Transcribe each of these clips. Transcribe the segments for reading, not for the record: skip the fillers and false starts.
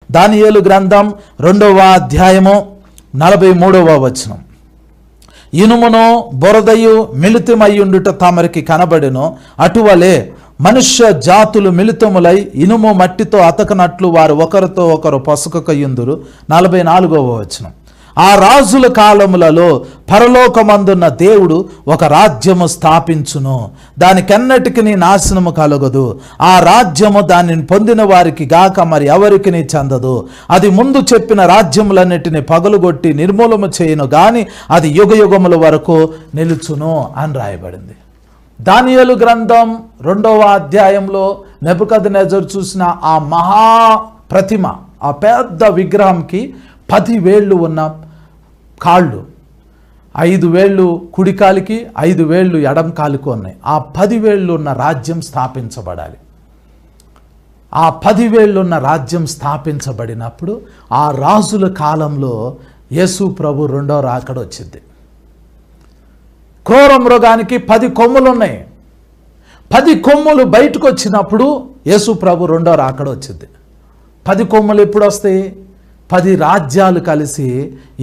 దానియేలు గ్రంథం 2వ అధ్యాయము 43వ వచనం. ఇనుమును బురదయు మిళితమయ్యుండుట తమరికి కనబడెను, అటువలే మనుష్య జాతులు మిళితములై ఇనుము మట్టితో అతకనట్లు వారు ఒకరితో ఒకరు పొసకకయుందురు. 44వ వచనం. ఆ రాజుల కాలములలో పరలోకమందున్న దేవుడు ఒక రాజ్యము స్థాపించును, దానికెన్నటికి నాశనము కలగదు. ఆ రాజ్యము దానిని పొందిన వారికి గాక మరి ఎవరికి చెందదు. అది ముందు చెప్పిన రాజ్యములన్నిటిని పగలుగొట్టి నిర్మూలము చేయును గాని అది యుగయుగముల వరకు నిలుచును అని రాయబడింది. దానియేలు గ్రంథం 2వ అధ్యాయంలో నెబుకద్నెజరు చూసిన ఆ మహా ప్రతిమ, ఆ పెద్ద విగ్రహంకి 10 వేళ్ళు ఉన్న కాళ్ళు, 5 వేళ్ళు కుడి కాలికి 5 వేళ్ళు ఎడం కాలికి ఉన్నాయి. ఆ 10 వేళ్ళు ఉన్న రాజ్యం స్థాపించబడాలి. ఆ 10 వేళ్ళు ఉన్న రాజ్యం స్థాపించబడినప్పుడు ఆ రాజుల కాలంలో యేసు ప్రభు రెండో రాకడ వచ్చింది. క్రూర మృగానికి 10 కొమ్ములు ఉన్నాయి. 10 కొమ్ములు బయటకు వచ్చినప్పుడు యేసు ప్రభు రెండో రాకడ వచ్చింది. 10 కొమ్ములు ఎప్పుడు వస్తాయి? 10 రాజ్యాలు కలిసి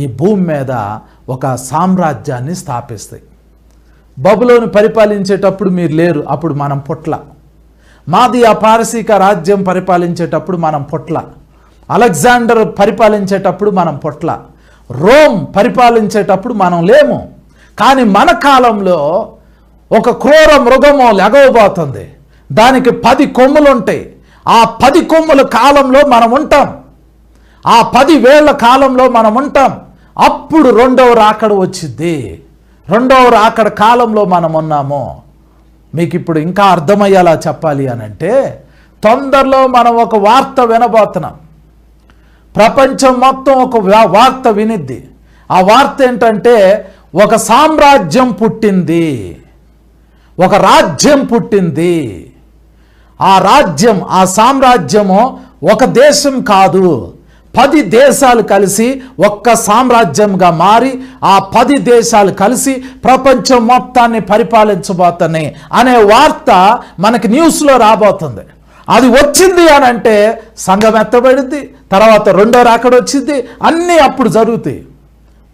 ఈ భూమి మీద ఒక సామ్రాజ్యాన్ని స్థాపిస్తాయి. బబులోను పరిపాలించేటప్పుడు మీరు లేరు, అప్పుడు మనం పుట్ల. మాదియా పారసీక రాజ్యం పరిపాలించేటప్పుడు మనం పుట్ల. అలెగ్జాండర్ పరిపాలించేటప్పుడు మనం పుట్ల. రోమ్ పరిపాలించేటప్పుడు మనం లేము. కానీ మన కాలంలో ఒక క్రూర మృగము లెగవబోతుంది. దానికి 10 కొమ్ములు ఉంటాయి. ఆ 10 కొమ్ముల కాలంలో మనం ఉంటాం. ఆ 10 వేళ్ల కాలంలో మనం ఉంటాం. అప్పుడు రెండవ రాకడ వచ్చింది. రెండవ రాకడ కాలంలో మనం ఉన్నాము. మీకు ఇప్పుడు ఇంకా అర్థమయ్యేలా చెప్పాలి అనంటే, తొందరలో మనం ఒక వార్త వినబోతున్నాం. ప్రపంచం మొత్తం ఒక వార్త వినిద్ది. ఆ వార్త ఏంటంటే, ఒక సామ్రాజ్యం పుట్టింది, ఒక రాజ్యం పుట్టింది. ఆ రాజ్యం, ఆ సామ్రాజ్యము ఒక దేశం కాదు, 10 దేశాలు కలిసి ఒక్క సామ్రాజ్యంగా మారి ఆ 10 దేశాలు కలిసి ప్రపంచం మొత్తాన్ని పరిపాలించబోతున్నాయి అనే వార్త మనకి న్యూస్లో రాబోతుంది. అది వచ్చింది అని అంటే సంఘం ఎత్తబడింది, తర్వాత రెండో రాకడ వచ్చింది, అన్నీ అప్పుడు జరుగుతాయి.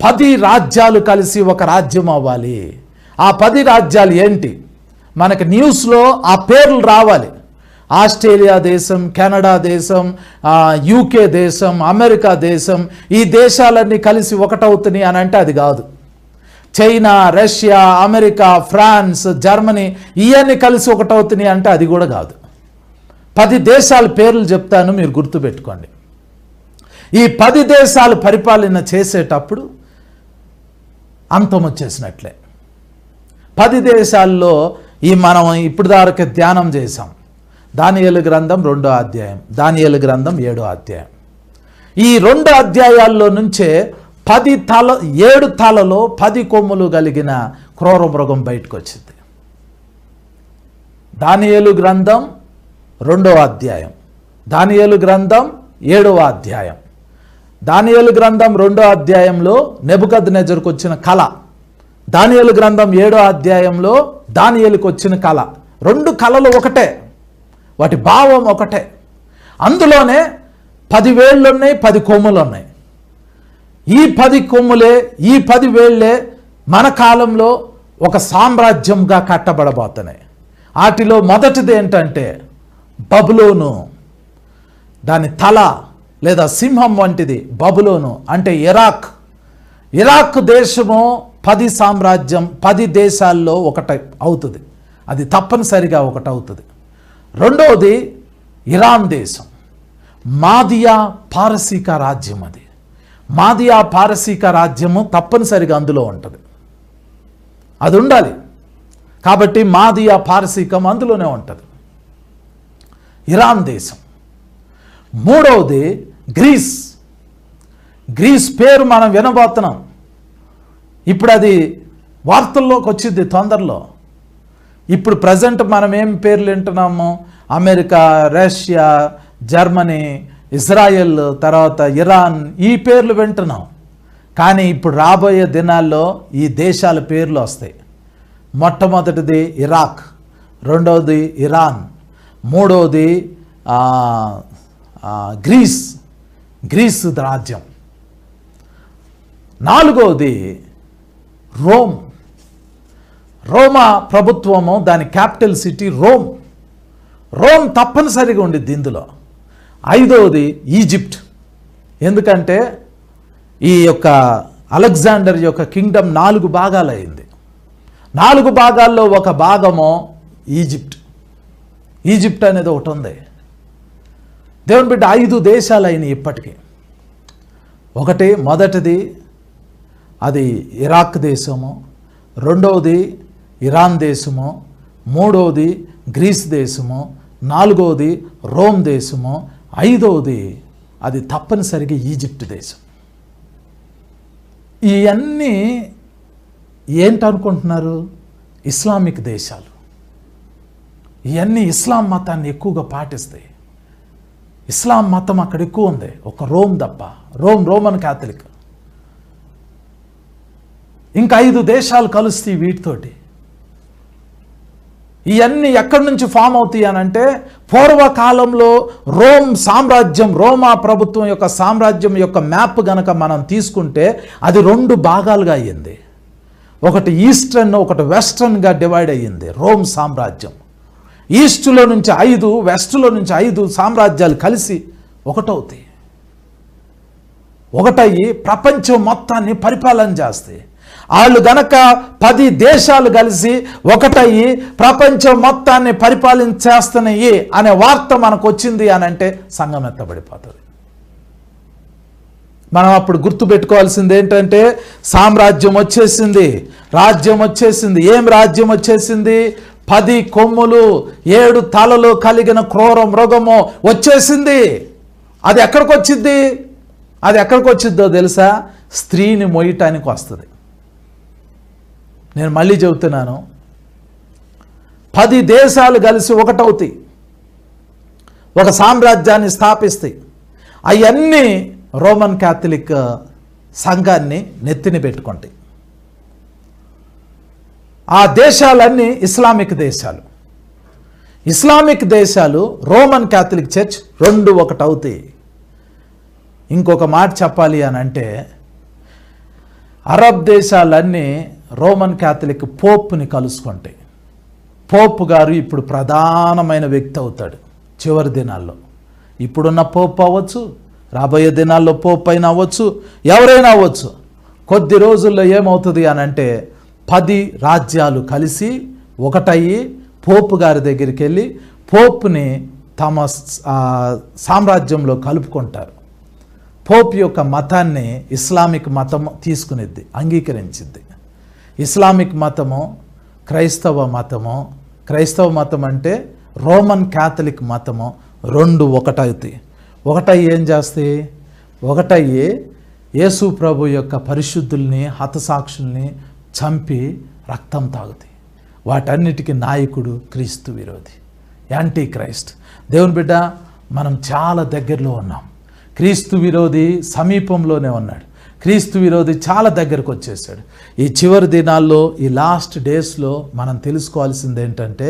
10 రాజ్యాలు కలిసి ఒక రాజ్యం అవ్వాలి. ఆ 10 రాజ్యాలు ఏంటి? మనకి న్యూస్లో ఆ పేర్లు రావాలి. ఆస్ట్రేలియా దేశం, కెనడా దేశం, యూకే దేశం, అమెరికా దేశం, ఈ దేశాలన్నీ కలిసి ఒకటవుతున్నాయి అని అంటే అది కాదు. China, Russia, America, France, Germany ఇవన్నీ కలిసి ఒకటవుతున్నాయి అంటే అది కూడా కాదు. 10 దేశాల పేర్లు చెప్తాను, మీరు గుర్తుపెట్టుకోండి. ఈ 10 దేశాలు పరిపాలన చేసేటప్పుడు అంతం వచ్చేసినట్లే. 10 దేశాల్లో మనం ఇప్పుడు దాకా ధ్యానం చేశాం. దానియేలు గ్రంథం 2వ అధ్యాయం, దానియేలు గ్రంథం 7వ అధ్యాయం. ఈ 2 అధ్యాయాల్లో నుంచే 7 తలలో 10 కొమ్ములు కలిగిన క్రూర మృగం బయటకు వచ్చింది. దానియేలు గ్రంథం 2వ అధ్యాయం, దానియేలు గ్రంథం 7వ అధ్యాయం. దానియేలు గ్రంథం 2వ అధ్యాయంలో నెబుకద్నెజరుకు వచ్చిన కళ, దానియేలు గ్రంథం 7వ అధ్యాయంలో దానియేలుకు వచ్చిన కళ. 2 కళలు ఒకటే, వాటి భావం ఒకటే. అందులోనే 10 వేళ్ళు ఉన్నాయి, 10 కొమ్ములు ఉన్నాయి. ఈ 10 కొమ్ములే, ఈ 10 వేళ్లే మన కాలంలో ఒక సామ్రాజ్యంగా కట్టబడబోతున్నాయి. వాటిలో మొదటిది ఏంటంటే బబులోను. దాని తల లేదా సింహం వంటిది బబులోను అంటే ఇరాక్. ఇరాక్ దేశము 10 సామ్రాజ్యం, 10 దేశాల్లో ఒకటి అవుతుంది. అది తప్పనిసరిగా ఒకటి అవుతుంది. రెండవది ఇరాన్ దేశం, మాదియా పారసీక రాజ్యం. అది మాదియా పారసీక రాజ్యము తప్పనిసరిగా అందులో ఉంటుంది. అది ఉండాలి కాబట్టి మాదియా పారసీకం అందులోనే ఉంటుంది. ఇరాన్ దేశం. మూడవది గ్రీస్. గ్రీస్ పేరు మనం వినబోతున్నాం. ఇప్పుడు అది వార్తల్లోకి వచ్చింది తొందరలో. ఇప్పుడు ప్రజెంట్ మనం ఏం పేర్లు వింటున్నాము? అమెరికా, రష్యా, జర్మనీ, ఇజ్రాయెల్, తర్వాత ఇరాన్, ఈ పేర్లు వింటున్నాం. కానీ ఇప్పుడు రాబోయే దినాల్లో ఈ దేశాల పేర్లు వస్తాయి. మొట్టమొదటిది ఇరాక్, రెండవది ఇరాన్, మూడవది గ్రీస్, గ్రీసు రాజ్యం. నాలుగవది రోమ్. రోమా ప్రభుత్వము, దాని క్యాపిటల్ సిటీ రోమ్. రోమ్ తప్పనిసరిగా ఉండిద్ది ఇందులో. ఐదవది ఈజిప్ట్. ఎందుకంటే ఈ యొక్క అలెగ్జాండర్ యొక్క కింగ్డమ్ 4 భాగాలైంది. 4 భాగాల్లో ఒక భాగము ఈజిప్ట్. ఈజిప్ట్ అనేది ఒకటి ఉంది. దేవుని బిడ్డ 5 దేశాలు అయినాయి ఇప్పటికీ. మొదటిది అది ఇరాక్ దేశము, రెండవది ఇరాన్ దేశము, మూడవది గ్రీస్ దేశము, నాలుగవది రోమ్ దేశము, ఐదవది అది తప్పనిసరిగా ఈజిప్ట్ దేశం. ఇవన్నీ ఏంటనుకుంటున్నారు? ఇస్లామిక్ దేశాలు. ఇవన్నీ ఇస్లాం మతాన్ని ఎక్కువగా పాటిస్తాయి. ఇస్లాం మతం అక్కడ ఎక్కువ ఉంది, ఒక రోమ్ తప్ప. Roman Catholic. ఇంకా 5 దేశాలు కలుస్తాయి వీటితోటి. ఇవన్నీ ఎక్కడి నుంచి ఫామ్ అవుతాయి అనంటే, పూర్వకాలంలో రోమ్ సామ్రాజ్యం, రోమా ప్రభుత్వం యొక్క సామ్రాజ్యం యొక్క మ్యాప్ గనక మనం తీసుకుంటే అది 2 భాగాలుగా అయ్యింది. ఒకటి ఈస్టర్న్, ఒకటి వెస్టర్న్గా డివైడ్ అయ్యింది రోమ్ సామ్రాజ్యం. ఈస్ట్లో నుంచి 5, వెస్ట్లో నుంచి 5 సామ్రాజ్యాలు కలిసి ఒకటవుతాయి. ఒకటయ్యి ప్రపంచం మొత్తాన్ని పరిపాలన చేస్తాయి. వాళ్ళు గనక 10 దేశాలు కలిసి ఒకటయ్యి ప్రపంచం మొత్తాన్ని పరిపాలించేస్తున్నాయి అనే వార్త మనకు వచ్చింది అని అంటే సంఘం ఎత్తబడిపోతుంది. మనం అప్పుడు గుర్తుపెట్టుకోవాల్సింది ఏంటంటే, సామ్రాజ్యం వచ్చేసింది, రాజ్యం వచ్చేసింది. ఏం రాజ్యం వచ్చేసింది? 10 కొమ్ములు 7 తలలు కలిగిన క్రూర మృగము వచ్చేసింది. అది ఎక్కడికి వచ్చింది? అది ఎక్కడికి వచ్చిద్దో తెలుసా? స్త్రీని మోయటానికి వస్తుంది. నేను మళ్ళీ చెబుతున్నాను, 10 దేశాలు కలిసి ఒకటవుతాయి, ఒక సామ్రాజ్యాన్ని స్థాపిస్తాయి. అవన్నీ రోమన్ క్యాథలిక్ సంఘాన్ని నెత్తిని పెట్టుకుంటాయి. ఆ దేశాలన్నీ ఇస్లామిక్ దేశాలు. ఇస్లామిక్ దేశాలు రోమన్ క్యాథలిక్ చర్చ్ 2 ఒకటవుతాయి. ఇంకొక మాట చెప్పాలి అని అంటే, అరబ్ దేశాలన్నీ రోమన్ క్యాథలిక్ పోప్ని కలుసుకుంటాయి. పోప్ గారు ఇప్పుడు ప్రధానమైన వ్యక్తి అవుతాడు చివరి దినాల్లో. ఇప్పుడున్న పోప్ అవ్వచ్చు, రాబోయే దినాల్లో పోప్ అయినా అవ్వచ్చు, ఎవరైనా అవ్వచ్చు. కొద్ది రోజుల్లో ఏమవుతుంది అని అంటే, 10 రాజ్యాలు కలిసి ఒకటయ్యి పోప్ గారి దగ్గరికి వెళ్ళి పోప్ని తమ సామ్రాజ్యంలో కలుపుకుంటారు. పోప్ యొక్క మతాన్ని ఇస్లామిక్ మతం తీసుకునేది, అంగీకరించింది. ఇస్లామిక్ మతము, క్రైస్తవ మతము, క్రైస్తవ మతం అంటే రోమన్ క్యాథలిక్ మతము 2 ఒకటవుతాయి. ఒకటయ్యి ఏం చేస్తాయి? ఒకటయ్యి యేసు ప్రభు యొక్క పరిశుద్ధుల్ని, హతసాక్షుల్ని చంపి రక్తం తాగుతాయి. వాటన్నిటికీ నాయకుడు క్రీస్తు విరోధి, యాంటీ క్రైస్ట్. దేవుని బిడ్డ, మనం చాలా దగ్గరలో ఉన్నాం. క్రీస్తు విరోధి సమీపంలోనే ఉన్నాడు. క్రీస్తు విరోధి చాలా దగ్గరకు వచ్చేసాడు. ఈ చివరి దినాల్లో, ఈ లాస్ట్ డేస్లో మనం తెలుసుకోవాల్సింది ఏంటంటే,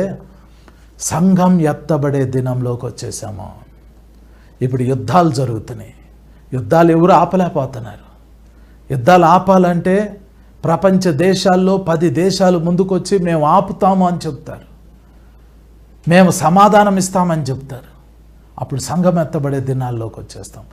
సంఘం ఎత్తబడే దినంలోకి వచ్చేసాము. ఇప్పుడు యుద్ధాలు జరుగుతున్నాయి. యుద్ధాలు ఎవరు ఆపలేకపోతున్నారు. యుద్ధాలు ఆపాలంటే ప్రపంచ దేశాల్లో 10 దేశాలు ముందుకొచ్చి మేము ఆపుతాము అని చెప్తారు, మేము సమాధానం ఇస్తామని చెప్తారు. అప్పుడు సంఘం ఎత్తబడే దినాల్లోకి వచ్చేస్తాం.